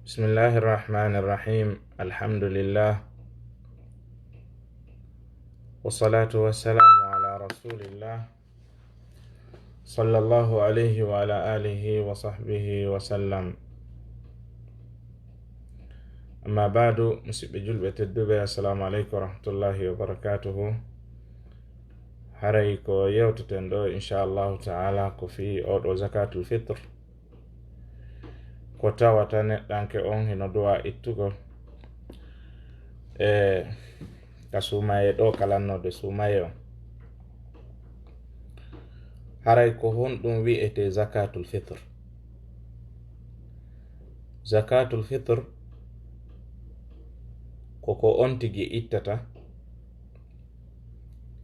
بسم الله الرحمن الرحيم الحمد لله والصلاة والسلام على رسول الله صلى الله عليه وعلى آله وصحبه وسلم. أما بعد مسيب جلبة الدبي السلام عليكم ورحمة الله وبركاته. هريكو يوتتندو إن شاء الله تعالى كفي أو زكاة الفطر kota watane danke on hino doa ittugo ka sumaye ɗo kalannode sumaye on. haray ko honɗum wi'ete zakatul fitr. Zakatul fitr koko on tigi ittata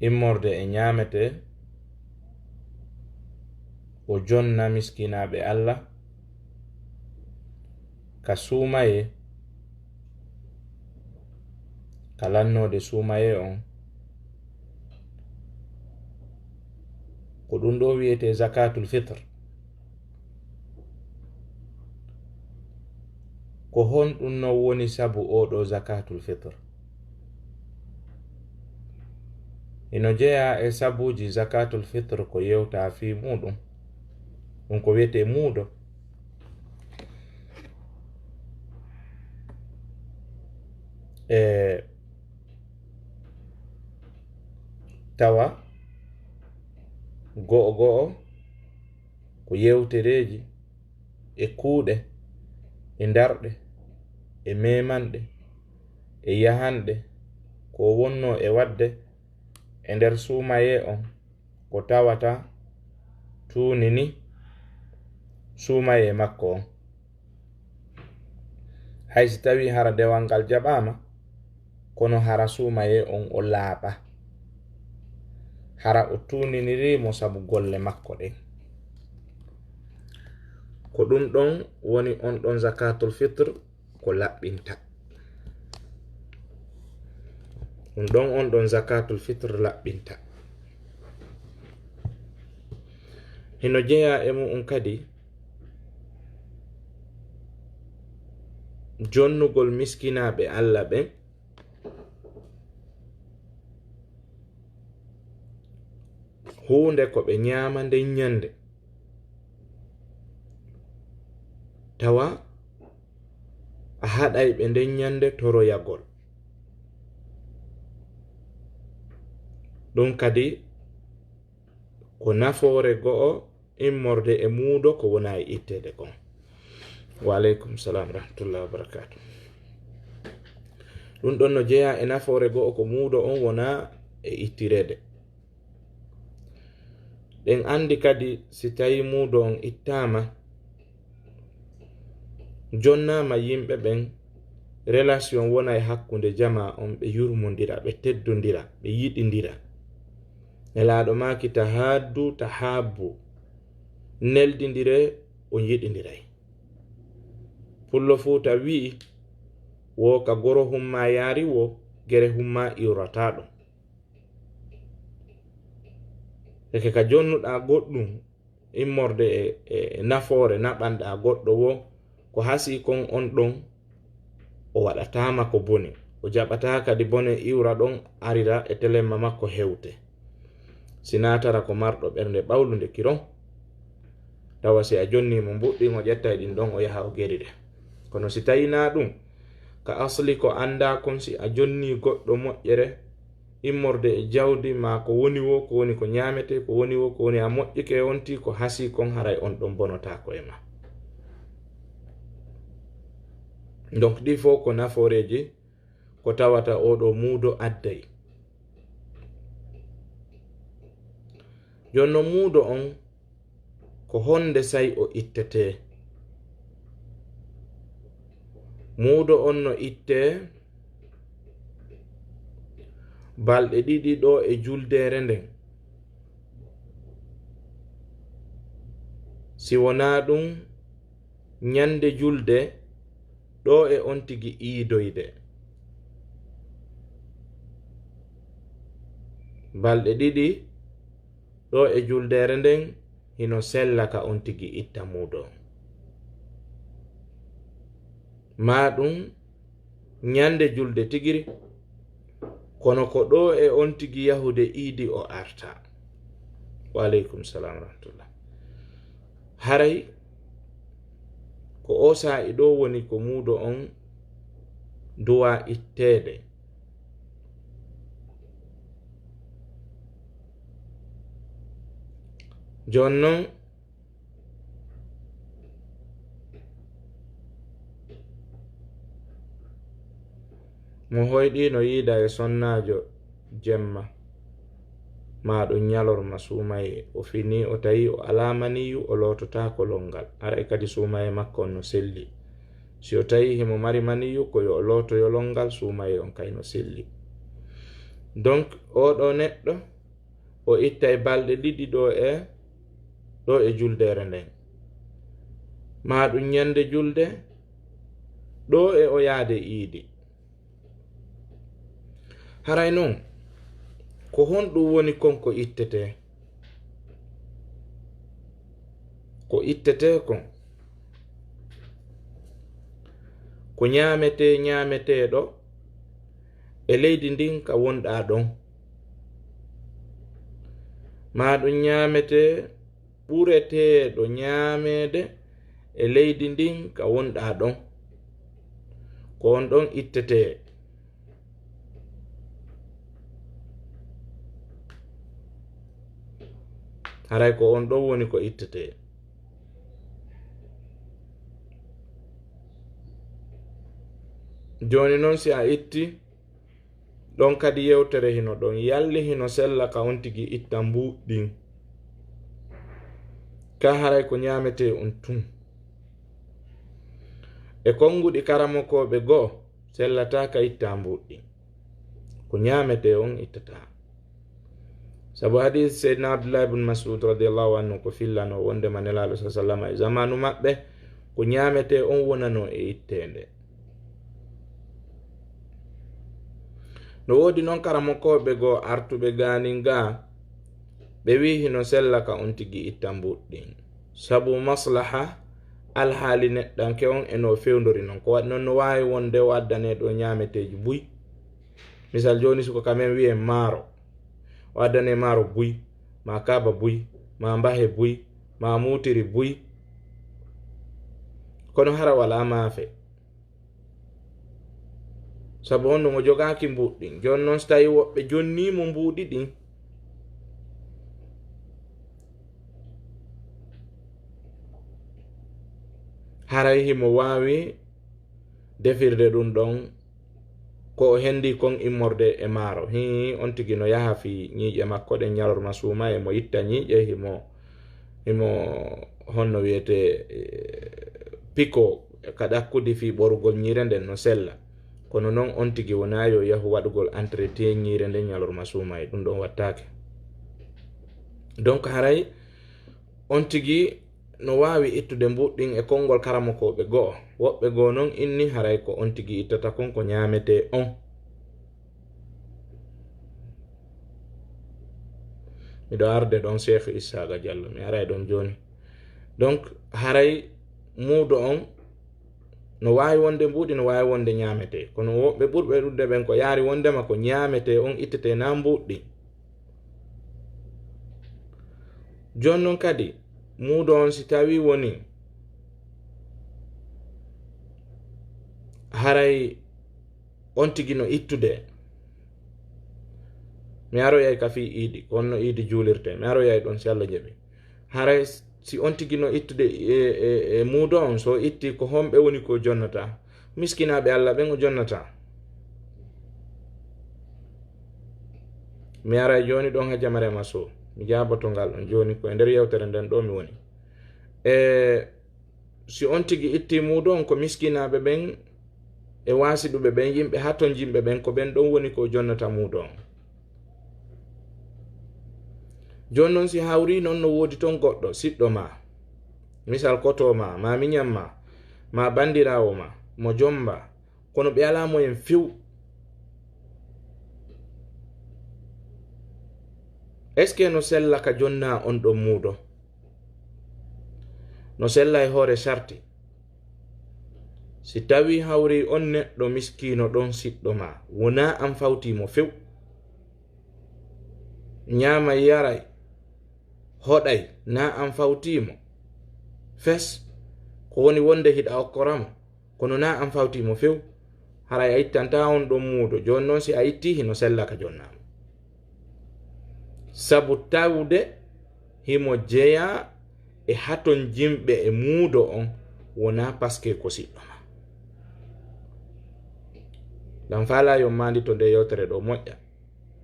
immorde e ñamete o jonna miskinaɓe Allah ka sumaye kalannode sumaye on ko ɗum ɗo wiyete zakatul fitr. ko honɗum no woni sabu oɗo zakatul fitr. ino jeya e sabuji zakatul fitr ko yewta fi muɗum ɗum ko wiyete muudo. tawa go'o go'o ko yewtereji e kuuɗe e darɗe e memanɗe e yahanɗe ko wonno e wadde e nder sumaye on ko tawata tunini sumaye makko on. haysi tawi hara dewal ngal jaɓama kono hara sumaye on o laaɓa, hara o tuninirimo sabu golle makko ɗen. ko ɗum ɗon woni on ɗon zakatul fitr ko laɓɓinta. ɗum ɗon on ɗon zakatul fitr laɓɓinta. hino jeya e mu'um kadi jonnugol miskinaɓe Allah ɓen hunde ko ɓe ñama nden ñande, tawa a haɗay ɓe nden ñande toroyagol. ɗum kadi ko nafoore go'o immorde e muudo ko wona e ittede kon. wa aleykum salam rahmatullahi wa barakatuh. ɗum ɗon no jeeya e nafoore go'o ko muudo on wona e ittirede. ɗen andi kadi si tawi muudo on ittama jonnama yimɓe ɓen relation wona e hakkunde jama on, ɓe yurmodira, ɓe teddodira, ɓe yiɗidira. nelaɗo maki tahaddu tahabbu, neldidire on yiɗidiray. pullo fuuta wi'i wo ka goro humma yaari wo gere humma iwrataɗo. eke ka jonnuɗa goɗɗum immorde e nafoore naɓanɗa goɗɗo wo ko hasi kon on ɗon o waɗatama ko bone, o jaɓata kadi bone iwra ɗon arira e telemma makko hewte. sinatara ko marɗo ɓernde ɓawlude kiron, tawa si a jonnimo mbuɗɗin o ƴetta ɗin ɗon o yaha o geride. kono si tawina ɗum ka asli ko anda kon, si a jonni goɗɗo moƴƴere immorde e jawdi ma ko woni wo, ko woni ko ñamete, ko woni wo, ko woni a moƴƴike wonti ko hasi kon, haray on ɗon bonota ko e ma. donc ɗi fof ko nafooreji ko tawata oɗo muudo adday. jonno muudo on ko honde say o ittete. muudo on no itte balɗe ɗiɗi ɗo e juldere nden. si wona ɗum ñande julde ɗo e on tigi iidoyde. balɗe ɗiɗi ɗo e juldere nden hino sella ka on tigi itta muudo. ma ɗum ñande julde tigiri kono ko ɗo e on tigi yahude iidi o arta. Wa aleykum salam wa rahmatullah. Haray ko o sa'i ɗo woni ko muudo on duwa ittede. Jonnon mo hoyɗino yiida e sonnajo jemma ma ɗum ñalorma suumaye o fini o tawi o alamaniyu o lotota kolongal ara kadi suumaye makko on no selli. Si o tawi himo mari maniyu ko yo o lotoyo longal suumaye on kay no selli. Donc oɗo neɗɗo o itta e balɗe ɗiɗi ɗo e juldere nden ma ɗum ñande julde ɗo e o yaade iidi. Haray noon ko honɗum woni konko ittete, ko ittete kon ko ñaameteɗo e leydi ndin ka wonɗa ɗon, ma ɗum ñaamete ɓureteɗo ñaamede e leydi ndin ka wonɗa ɗon, ko on ɗon ittete. Haray ko on ɗon woni ko ittete. Joni noon si a itti ɗon kadi yewtere hino ɗon yalli hino sella ka on tigi itta mbuɗɗin ka haray ko ñamete on tun e konguɗi karamokoɓe goo sellata ka itta mbuɗɗin, ko ñamete on ittata. Sabu hadith Sayyidina Abdullah ibn Mas'ud radiyallahu anhu ko fillano wonde manelaɗo sallallahu alaihi wasallam e zamanu maɓɓe ko ñamete on wonano e ittende. No wodi noon karamokoɓe goo artuɓe ganin ga ɓe wi hino sella ka on tigi itta mbuɗɗin sabu maslaha alhaali neɗɗanke on eno fewdori noon. Ko waɗi noon no wawi wonde o addane ɗo ñameteji buy. Misal joni suko kamen wiye maaro, o addane maaro buy, ma kaba buy, ma mbahe buy, ma mutiri buy, kono hara wala maafe sabu on ɗum o jogaki mbuɗɗin. Joni noon so tawi woɓɓe jonnimo mbuuɗi ɗin, haray himo wawi defirde ɗum ɗon ko o hendi kon immorde e maaro. On tigi no yaha fi ñiiƴe makko ɗen ñalorma suuma e mo itta ñiiƴe himo honno wiyete piko ka ɗakkudi fi ɓorugol ñiire nden no sella. Kono noon on tigi wona yo yahu waɗugol entretien ñiire nden ñalorma suuma e ɗum ɗon wattake. Donc haray on tigi no wawi ittude mbuɗɗin e konngol karamokoɓe goo. Woɓɓe goo noon inni haray ko on tigi ittata kon ko ñamete on. Miɗo arde ɗon Cheikh Issa Diallo, mi aray ɗon joni. Donc haray muudo on no wawi wonde mbuɗi, no wawi wonde ñamete, kono woɓɓe ɓurɓe ɗudde ɓen ko yaari wondema ko ñamete on ittete na mbuɗɗi. Jon non kadi muudo on si tawi woni haray on tigi no ittude, mi aroyay ka fi iidi konno iidi juulirte, mi aroyay ɗon si Allah jaɓi. Haray si on tigi no ittude e muudo on, so itti ko homɓe woni ko jonnata, miskinaɓe Allah ɓen o jonnata. Mi aray joni ɗon ha Jamarema so mi jaboto ngal ɗon joni ko e nder yewtere nden ɗo mi woni. Si on tigi itti muudo on ko miskinaɓe ɓen e wasiɗuɓe ɓen, yimɓe hatton jimɓe ɓen ko ɓen ɗon woni ko jonnata muudo on. Joni noon si hawri noon no wodi ton goɗɗo siɗɗo ma, misal koto ma, ma miñam ma bandirawo ma mo jomba, kono ɓe ala moyen few. Est ce que no sella ka jonna on ɗon muudo? No sella e hoore sarti. si tawi hawri on neɗɗo miskino ɗon siɗɗo ma wona an fawtimo few ñaama yaray hoɗay na an fawtimo fes ko woni wonde hiɗa okkoramo kono na an fawtimo few haray a ittanta on ɗon muudo joni noon si a itti hino sellaka jonnama sabu tawde himo jeeya e haton jimɓe e muudo on wona paske ko siɗɗo ma dan faala yo mandi to nde yewtere ɗo moƴƴa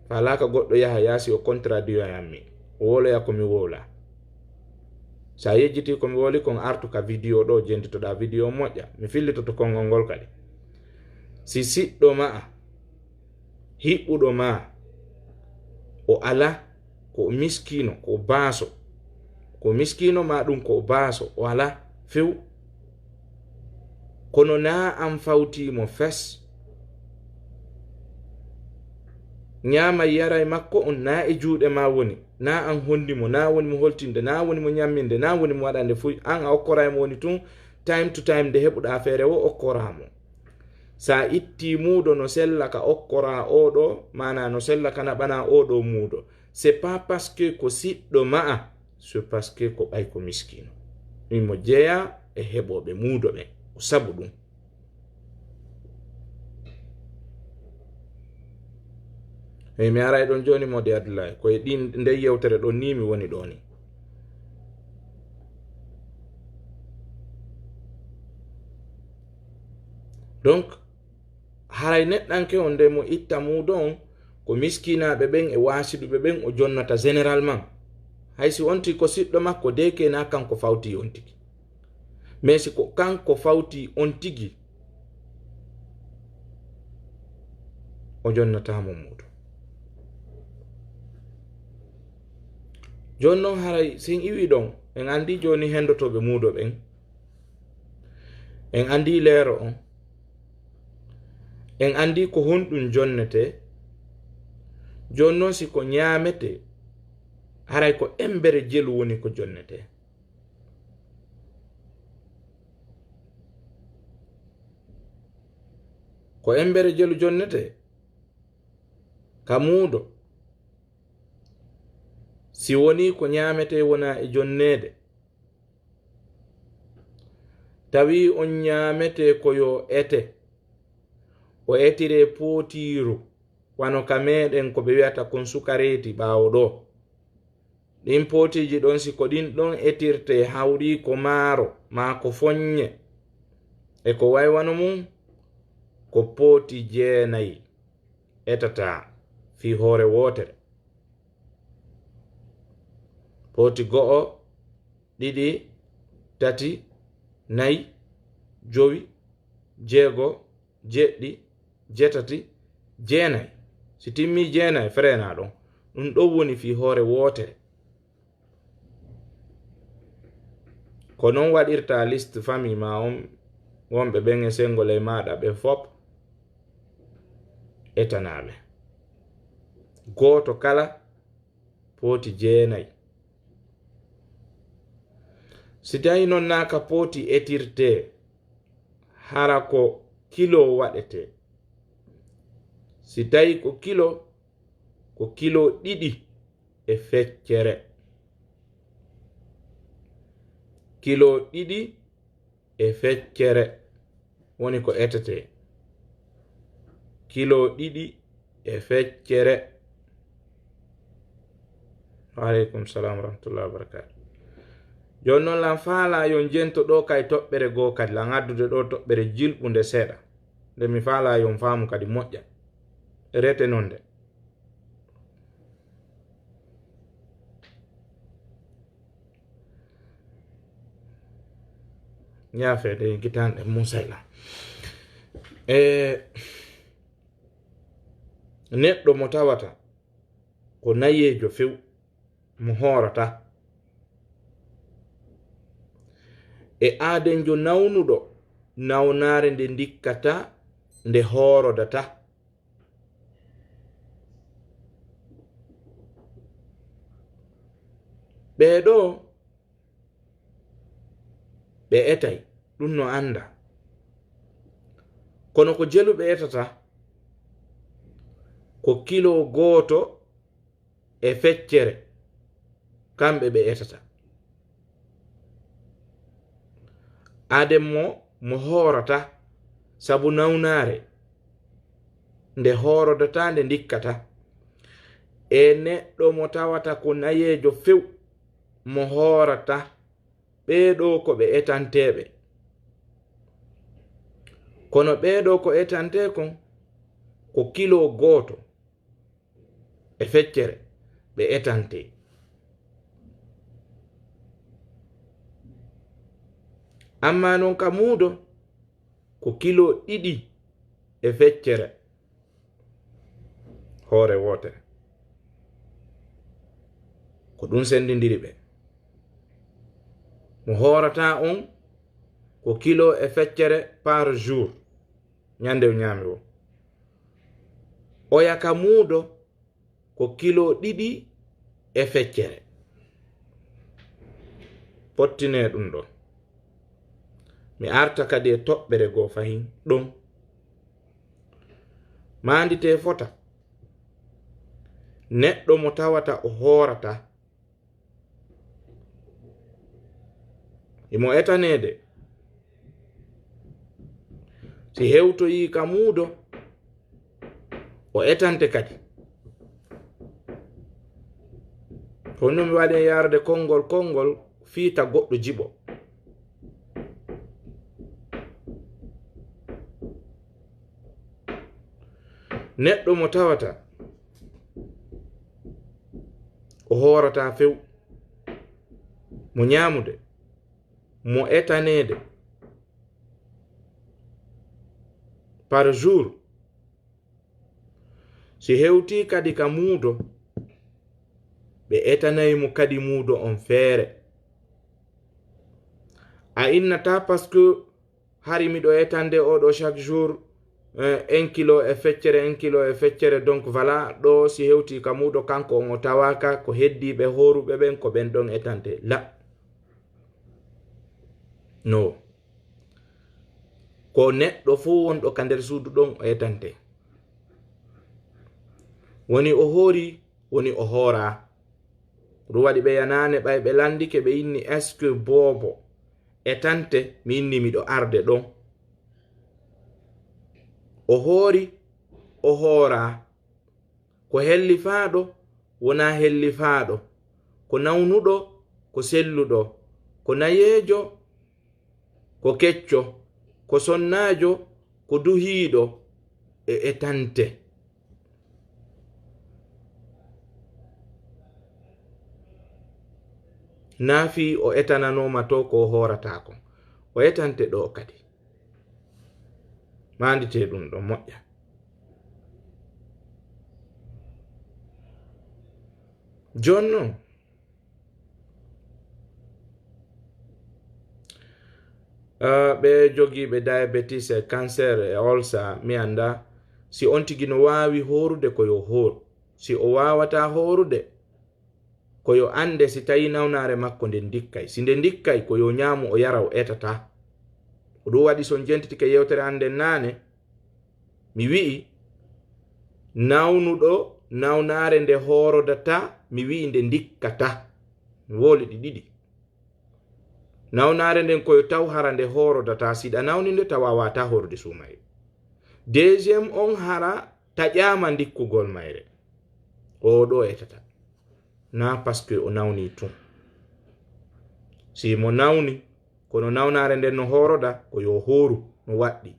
falaka goɗɗo yaha yaasi o contradiction yammi o woloya komi wowla sa yejjiti komi woli kon artu ka vidéo ɗo jentitoɗa vidéo moƴƴa mi fillitoto konngol ngol kadi si siɗɗo ma hiɓɓuɗo ma o ala ko miskino ko baaso ko miskino ma ɗum ko baaso o ala few kono na an fawtimo fes ñaama yaray makko on na e juuɗe ma woni na an hondimo na woni mo holtinde na woni mo ñamminde na woni mo waɗande fuy an a okkoraymo woni tun time to time nde heɓuɗa feere wo okkoramo sa itti muudo no sella ka okkora oɗo mana no sella ka naɓana oɗo muudo c'est pas parce que ko siɗɗo ma'a c'est parce que ko ɓay ko miskino mimo jeeya e heɓoɓe muudo ɓe o sabu ɗum hey mi aray ɗon joni mode Abdoulaye koye ɗin nde yewtere ɗon ni mi woni ɗo ni donc haray neɗɗanke on nde mo itta muudo on ko miskinaɓe ɓen e wasiɗuɓe ɓen o jonnata généralement haysi onti ko siɗɗo makko deke na kanko fawti on tigi mais si ko kanko fawti on tigi o jonnatamo muudo joni noon haray sin iwi ɗon en andi joni hendotoɓe muudo ɓen en andi leero on en andi ko honɗum jonnete joni noon si ko ñaamete haray ko embere jelu woni ko jonnete ko embere jelu jonnete ka muudo si woni ko ñaamete wona e jonnede tawi on ñaamete ko yo ete o etire pootiru wano ka meɗen ko ɓe wiyata kon sukareti ɓawo ɗo ɗin pootiji ɗon si ko ɗin ɗon etirte hawri ko maaro ma ko foññe e ko waywano mum ko pooti 9 etata fi hoore wotere pooti 1 2 3 4 5 6 7 8 9 si timmi 9 frena ɗon ɗum ɗo woni fi hoore wotere ko non waɗirta liste famille ma on wonɓe ɓen e sengol e maɗa ɓe fop etanaɓe goto kala pooti 9 si tawi non naka pooti etirte hara ko kilo waɗete si tawi ko kilo 2 e feccere kilo 2 e feccere woni ko etete kilo 2 e feccere aleykum salam warahmatullahi wabarakatuh joni noon lan faala yon jento ɗo kay toɓɓere goo kadi lan addude ɗo toɓɓere jilɓunde seeɗa nde mi faala yon faamu kadi moƴƴa rete non de ñaafede gitanɗe musayla neɗɗo mo tawata ko nayejo few mo hoorata e aadenjo nawnuɗo nawnare nde dikkata nde hoorodata ɓeeɗo ɓe etay ɗum no anda kono ko jeluɓe etata ko kilo goto e feccere kamɓe ɓe etata. Ademmo mo horata sabu nawnare nde horodata nde dikkata, e neɗɗo mo tawata ko nayejo few mo horata ɓeɗo ko ɓe etanteɓe, kono ɓeɗo ko etante kon ko kilo goto e feccere ɓe etante. Amma non ka muudo ko kilo 2 e feccere hoore wotere, ko ɗum sendindiri ɓe. Mo horata on ko kilo e feccere par jour, ñande o ñaami o. Oya ka muudo ko kilo 2 e feccere. Pottine ɗum ɗo. Mi arta kadi e toɓɓere goo fahin ɗon. Mandite fota neɗɗo mo tawata o horata imo etanede, si hewtoyi ka muudo o etante kadi. Honno mi waɗi yarde konngol fiita goɗɗo jiɓo. Neɗɗo mo tawata o horata few, mo ñamude, mo etanede par jour, si hewti kadi ka muudo ɓe etanaymo kadi muudo on feere. A innata parce que hari miɗo etande oɗo chaque jour 1 kilo e feccere 1 kilo e feccere, donc voilà ɗo si hewti ka muudo kanko on o tawaka ko heddiɓe horuɓe ɓen ko ɓen ɗon etante. La, no, ko neɗɗo fuu wonɗo ka nder suudu ɗon o etante. Woni o hoori, woni o hoora. Ɗum waɗi ɓe yanane ɓay ɓe landike ɓe inni est ce que boobo etante, mi inni miɗo arde ɗon. O hoori, o hoora. Ko hellifaɗo wona hellifaɗo, ko nawnuɗo ko selluɗo, ko nayejo ko kecco, ko sonnajo ko duhiɗo e etante. Naafi o etananoma to ko horatako, o etante ɗo kadi. Mandite ɗum ɗo moƴƴa. Jonno ɓe jogiiɓe diabetes e cancer e ulcer, mi anda si on tigi no wawi horude ko yo horu, si o wawata horude ko yo ande si tawi nawnare makko nde dikkay, si nde dikkay ko yo ñaamu o yara o etata. Ko ɗum waɗi son jentitike yewtere hande nane mi wi'i nawnuɗo nawnare nde horodata, mi wi'i nde dikkata. Mi woli ɗi ɗiɗi. Nawnare nden koyo taw hara nde horodata, siɗa nawni nde taw wawata horude sumayre. Deuxième on hara taƴama dikkugol mayre, o ɗo etata. Na parce que o nawni tun. Si mo nawni kono nawnare nden no horoda ko yo horu no waɗɗi.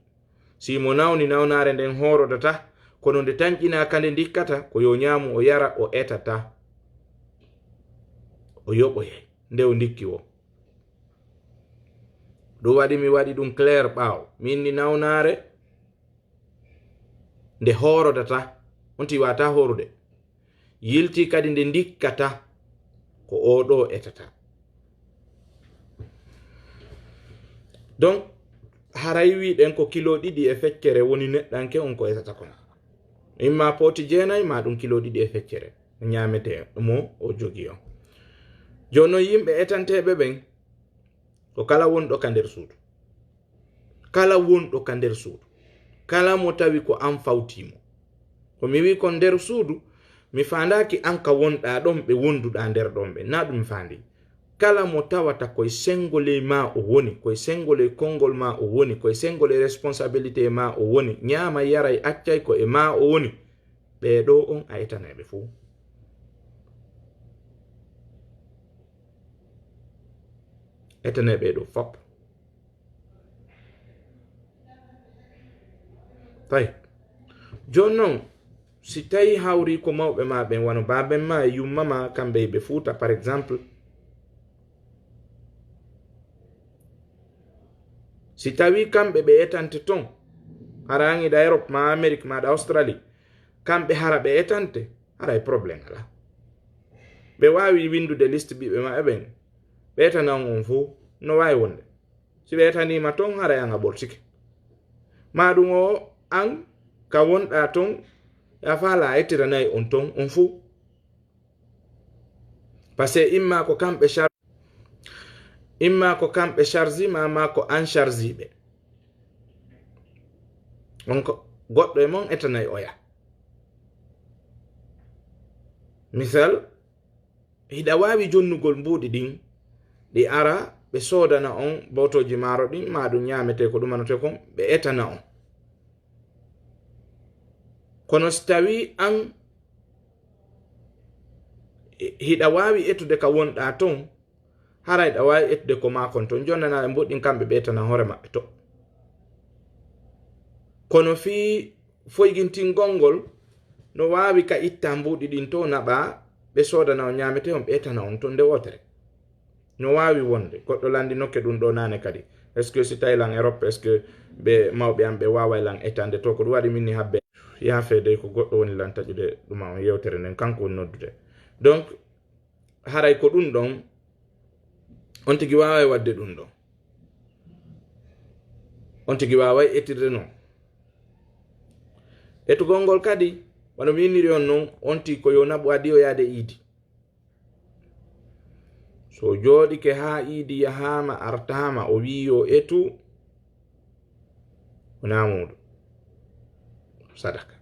Si mo nawni nawnare nden horodata kono nde tañƴinaka nde dikkata ko yo ñaamu o yara o etata, o yoɓoye nde o dikki o. ɗum waɗi mi waɗi ɗum clair ɓaawo min ni nawnare nde horodata on ti wata horude yilti kadi nde dikkata ko oɗo etata. Donc haray wiɗen ko kilo 2 e feccere woni neɗɗanke on ko etata kon, imma poti jeenayi ma ɗum kilo 2 e feccere ñamete mo o jogi on. Jono yimɓe etanteɓe ɓen ko kala wonɗo ka nder suudu, kala wonɗo ka nder suudu kala mo tawi ko an fawtimo ko mi wi kon nder suudu mi fandaki an ka wonɗa ɗon ɓe wonduɗa nder ɗon ɓe na ɗum fandi kala mo tawata koye sengole ma o woni koye sengole konngol ma o woni koye sengole responsabilité ma o woni ñaama yaray accay ko e ma o woni ɓeɗo on a etaneɓe fuu etane ɓeɗo fop tay joni noon si tawi hawri ko mawɓe ma ɓen wano baben ma e yumma ma kamɓe ɓe fuuta par exemple si tawi kamɓe ɓe etante ton hara angiɗa Europe ma Amérique maɗa Australie kamɓe hara ɓe etante haray probléme ala ɓe wawi windude liste ɓiɓɓe ma ɓen ɓe etanan on fuu no wawi wonde si ɓe etanima ton haray an a ɓortike maɗum o an ka wonɗa ton ya fala a ettiranayi on ton on fuu par ce que imma ko kamɓe chargi ma ko an chargiɓe donc goɗɗo e mon etanayi oya misal hiɗa wawi jonnugol mbuuɗi ɗin ɗi ara ɓe sodana on botoji maaro ɗin maɗum ñamete ko ɗumanote kon ɓe etana on kono si tawi an hiɗa wawi etude ka wonɗa ton hara hiɗa wawi etude ko makon ton jonnana e mbuɗɗin kamɓe ɓe etana hoore maɓɓe to kono fi foygintingol ngol no wawi ka itta mbuɗi ɗin to naɓa ɓe sodana on ñamete on ɓe etana on ton nde wotere no wawi wonde goɗɗo landi nokke ɗum ɗo nane kadi est ce que si tawi lan Europe est ce que ɓe mawɓe am ɓe wawa lan etande to ko ɗum waɗi minni habbe yaafede ko goɗɗo woni lan taƴude ɗuma on yewtere nden kanko woni noddude donc haray ko ɗum ɗon on tigi waway wadde ɗum ɗon on tigi waway ettirde noon etugol ngol kadi wano mi winniri on noon on tigi ko yo naɓu adi o yaade iidi so jooɗike ha iidi yahama artama o wi yo etu o namuɗo sadaka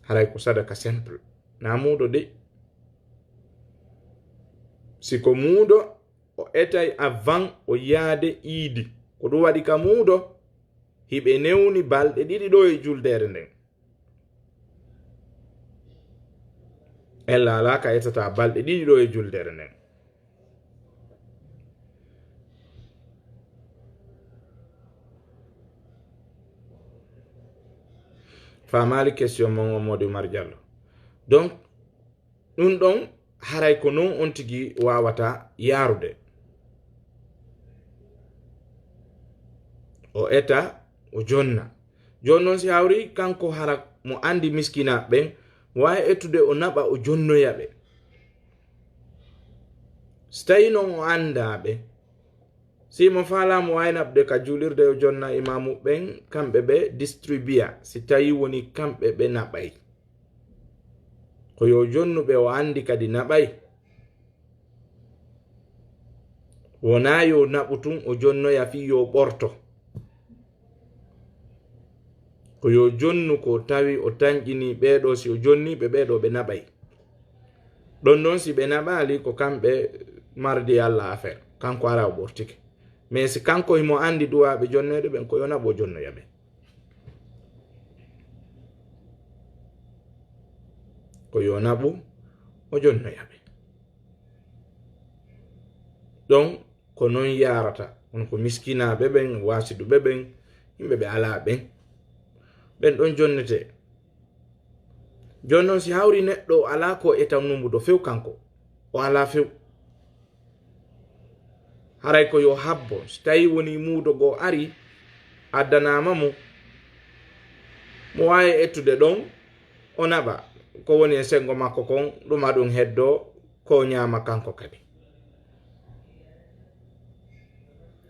haray ko sadaka simple namuɗo de siko muuɗo o etay avant o yaade iidi ko ɗum waɗi ka muuɗo hiɓe newni balɗe ɗiɗi ɗo e juldere nden ella ala ka etata balɗe ɗiɗi ɗo e juldere nden famali question mon Modi Umar Diallo donc ɗum ɗon haray ko non on tigi wawata yarude o eta o jonna joni noon si hawri kanko hara mo andi miskina ɓen wawi etude o naɓa o jonnoyaɓe so tawi noon o andaɓe simo falamo wawi naɓde ka julirde o jonna imamu ɓen kamɓe ɓe distribua si tawi woni kamɓe ɓe naɓay ko yo jonnuɓe o andi kadi naɓay wona yo naɓu tun o jonnoya fi yo ɓorto ko yo jonnu ko tawi o tañƴini ɓeɗo si o jonniɓe ɓeɗo ɓe naɓay ɗon noon si ɓe naɓali ko kamɓe mardi Allah affaire kanko ara o ɓortike mais si kanko himo andi duwaɓe jonnede ɓen ko yo naɓo jonnoyaɓe ko yo naɓu o jonnoyaɓe donc ko non yarata on ko miskinaɓe ɓen wasiduɓe ɓen yimɓe ɓe ala ɓen ɓen ɗon jonnete joni noon si hawri neɗɗo ala ko etannumuɗo few kanko o ala few haray ko yo habbo so tawi woni muudo goo ari addanama mo wawi ettude ɗon o naɓa ko woni e sengo makko kon ɗuma ɗum heddo ko ñama kanko kadi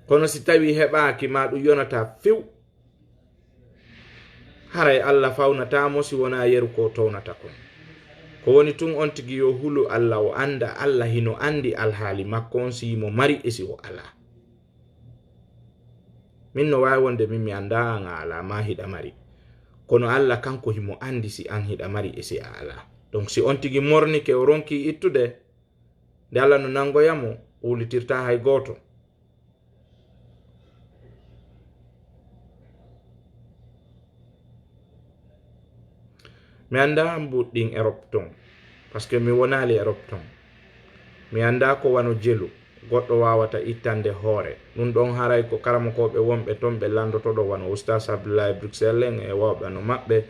kono si tawi heɓaki ma ɗum yonata few haray Allah fawnatamo si wona yeru ko townata kon ko woni tun on tigi yo hulu Allah o anda Allah hino andi alhaali makko on si mo mari e si o ala min no wawi wonde min mi anda an ala ma hiɗa mari, kono Allah kanko himo andi si an hiɗa mari e si a ala. Donc si on tigi mornike o ronki ittude, nde Allah no nangoyamo wulitirta hay goto. Mi anda mbuɗɗin Europe ton, parce que mi wonali Europe ton. Mi anda ko wano jelu goɗɗo wawata ittande hoore. Ɗum ɗon haray ko karamokoɓe wonɓe ton ɓe landotoɗo wano Oustaz Abdoulaye Bruxelles en e wawɓe no maɓɓe,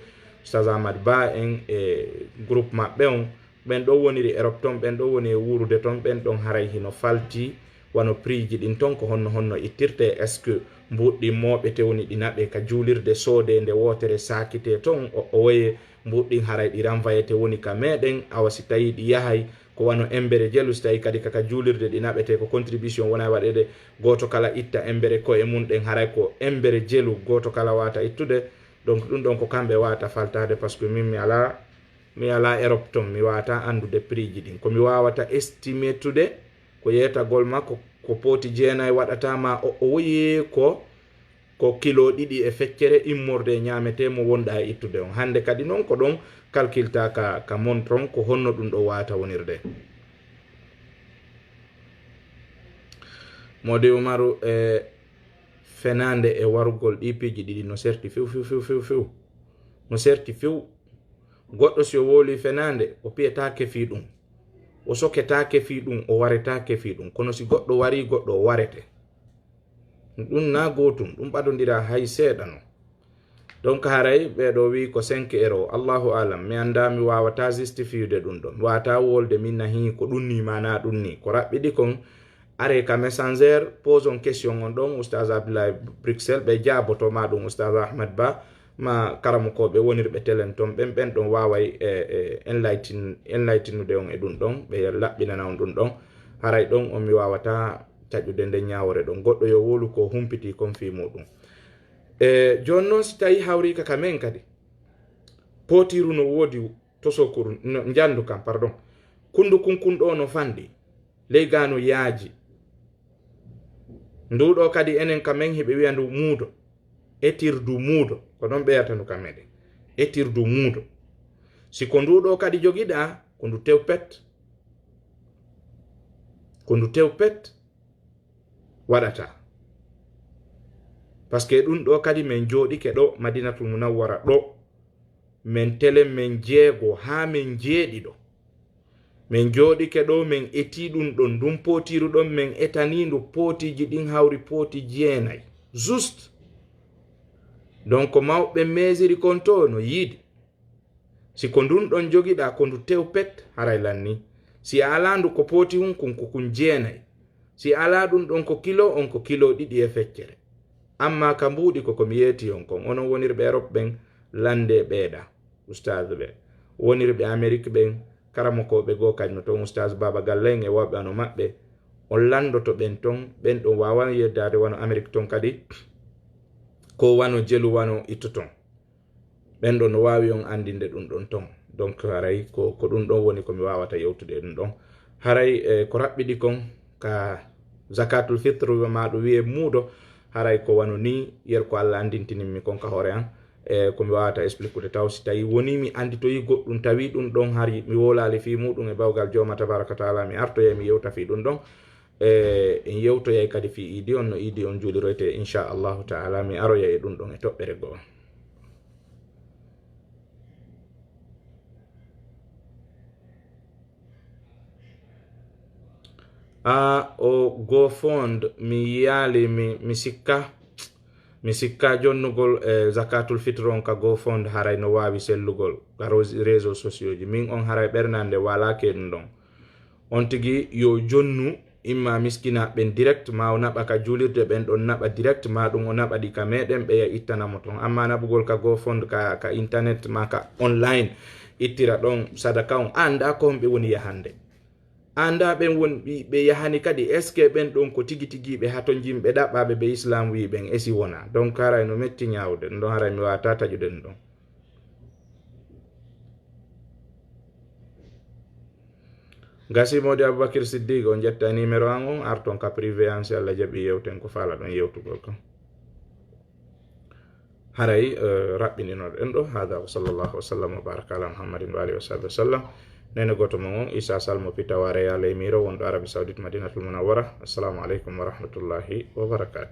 Oustaz Ahmad Ba en e groupe maɓɓe on, ɓen ɗo woniri Europe ton, ɓen ɗo woni e wurude ton, ɓen ɗon haray hino falti wano prix ji ɗin ton ko honno ittirte. Est ce que mbuɗɗinmoɓe tewni ɗi naɓe ka juulirde soode nde wotere sakite ton o woye mbuɗɗin haray ɗi ranvayete woni ka meɗen awa si tawi ɗi yahay ko wano embere jelu, si tawi kadi kaka juulirde ɗi naɓete ko contribution wona waɗede goto kala itta embere ko e mum ɗen haray ko embere jelu goto kala wata ittude. Donc ɗum ɗon ko kamɓe wata faltade, par ce que min mi ala Europe ton, mi wata andude prix ji ɗin. Komi wawata estimetude ko yetagol makko ko poti 9 waɗatama o woyi ko kilo 2 e feccere immorde ñamete mo wonɗa e ittude on. Hande kadi noon ko ɗon calculta ka montron ko honno ɗum ɗo wata wonirde. Modi Umaru fenande e warugol ɗi piji ɗiɗi no serti few no serti few. Goɗɗo si o woli fenande o piyata kefi ɗum, o soketa kefi ɗum, o wareta kefi ɗum. Kono si goɗɗo wari goɗɗo o warete, ɗum na gotum, ɗum ɓadodira hay seeɗa no. Donc haray ɓeɗo wi ko 5 euro, Allahu alam, mi anda, mi wawata justifiude ɗum ɗo, mi wawata wolde min nahi ko ɗum ni mana ɗum ni. Ko raɓɓiɗi kon are ka messenger pose on question on ɗon Oustaz Abdoulaye Bruxelles ɓe jabotoma ɗum Oustaz Ahmad Ba ma karamokoɓe wonirɓe telen ton, ɓen ɗon waway enlightenude on e ɗum ɗon, ɓe laɓɓinana on ɗum ɗon. Haray ɗon on mi wawata taƴude nde ñawore ɗon. Goɗɗo yo wolu ko humpiti kon fi muɗum. Joni noon si tawi hawrika ka men kadi potiru no wodi tosokuru jandu kam pardon, kundu kunɗo no fandi, ley gano yaaji, nduɗo kadi enen kamen heɓe wiya ndu muudo, etirdu muudo, ko ɗon ɓeyata ndu kameɗen, etirdu muudo. Si ko nduɗo kadi jogiɗa ko ndu tew pet waɗata. Par ce que ɗum ɗo kadi min joɗike ɗo Madinatul Munawwara ɗo, min tele min jeego ha min jeeɗiɗo, min joɗike ɗo min eti ɗum ɗon, ɗum potiru ɗon min etanindu potiji ɗin hawri poti 9 juste. Donc mawɓe mesiri kon to no yiidi, si ko ndun ɗon jogiɗa ko ndu tew pet haray lanni. Si ala ndu ko poti hun kun ko kun 9, si ala ɗum ɗon ko kilo on ko kilo 2 e feccere. Amma ka mbuɗi ko komi yeti on kon, onon wonirɓe Europe ɓen lande ɓeeɗa Oustaz ɓe, wonirɓe Amérique ɓen karamokoɓe go kadi no ton Oustaz Baba Gallen e woɓɓe ano maɓɓe, on landoto ɓen ton, ɓen ɗon wawan yeddade wano Amérique ton kadi, ko wano jelu wano itto ton, ɓen ɗon no wawi on andinde ɗum ɗon ton. Donc haray ko ɗum ɗon woni komi wawata yewtude ɗum ɗon. Haray ko raɓɓiɗi kon ka zakatul fitr maɗo wiye muudo, haray ko wano ni yer ko Allah andintinimi kon ka hoore an, komi wawata expliquer taw si tawi woni mi anditoyi goɗɗum tawi ɗum ɗon hari mi wolali fi muɗum e bawgal joma tabaraka taala, mi artoyay mi yewta fi ɗum ɗon, en yewtoyay kadi fi idi on no idi on juuliroyte Incha'Allahu taala, mi aroyay ɗum ɗon e toɓɓere goo. O GoFund mi yaali mi sikka jonnugol zakatul fitr on ka GoFund haray no wawi sellugol ka réseaux sociaux ji. Min on haray ɓernande walake ɗum ɗon, on tigi yo jonnu imma miskina ɓen direct, ma o naɓa ka julirde ɓen ɗon naɓa direct, ma ɗum o naɓa ɗi ka meɗen ɓeya ittanamo ton. Amma naɓugol ka GoFund ka internet ma ka online ittira ɗon sadaka on, anda ko ɓe woni yahande, anda ɓen woni ɓe yahani kadi est ce que ɓen ɗon ko tigi tigi ɓe haton jimɓe ɗaɓɓaɓe ɓe islam wi ɓen esi wona. Donc haray no metti ñawde ɗum ɗon, haray mi wawata taƴude ɗum ɗon. Gasi Modi Aboubacry Siddiq on jetta numéro an on arton ka privé an si Allah jaɓi yewten ko fala ɗon yewtugol kam. haray rabbininoɗen ɗo hada wa sallallahu wasallam wa baraka ala muhammadin wa alihi wa sahbihi wasallam nene goto mo on Issa Sall mo pitaware ya leymiro wonɗo Arabie Saoudite Madinatul Munawwara. Assalamu alaikum wa rahmatullahi wa barakatuh.